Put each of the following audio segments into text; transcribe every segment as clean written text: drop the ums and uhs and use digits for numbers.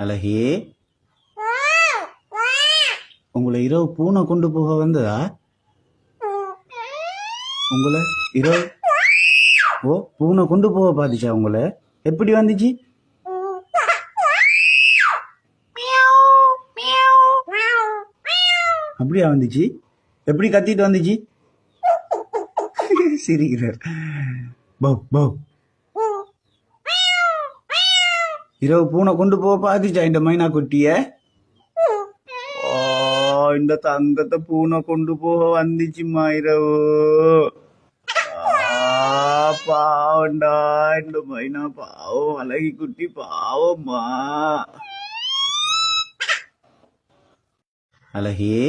அழகே, உங்களை இரவு பூனை கொண்டு போக வந்ததா? உங்களை இரவு பூனை கொண்டு போக பாத்துச்சா? உங்களை எப்படி வந்துச்சு? அப்படியா வந்துச்சு? எப்படி கத்திட்டு வந்துச்சு? சிரிக்கிறார். பவ் பவ். இரவு பூனை கொண்டு போக பாத்துச்சா இந்த மைனா குட்டிய? இந்த தங்கத்தை பூனை கொண்டு போக வந்துச்சுமா இரவு. பாவண்டா இந்த மைனா, பாவம். அழகி குட்டி பாவம்மா. அழகே,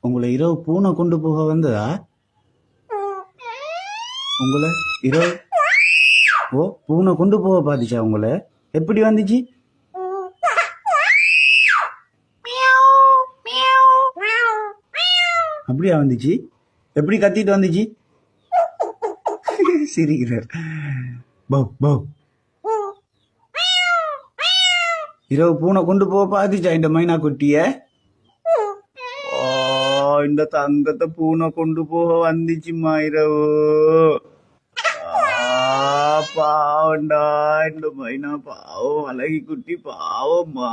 உங்களை இரவு பூனை கொண்டு போக வந்ததா? உங்களை இரவு பூனை கொண்டு போக பாத்துச்சா? உங்களை எப்படி வந்துச்சு? அப்படியா வந்துச்சு? எப்படி கத்திட்டு வந்துச்சு? சிரிக்கிறார். பவ் பவ். இரவு பூனை கொண்டு போக பாத்துச்சா இந்த மைனா குட்டிய? இந்த தங்கத்தை பூனை கொண்டு போக வந்துச்சுமா இரவு. பாவண்டா இந்த மைனா, பாவம். அழகி குட்டி பாவம்மா.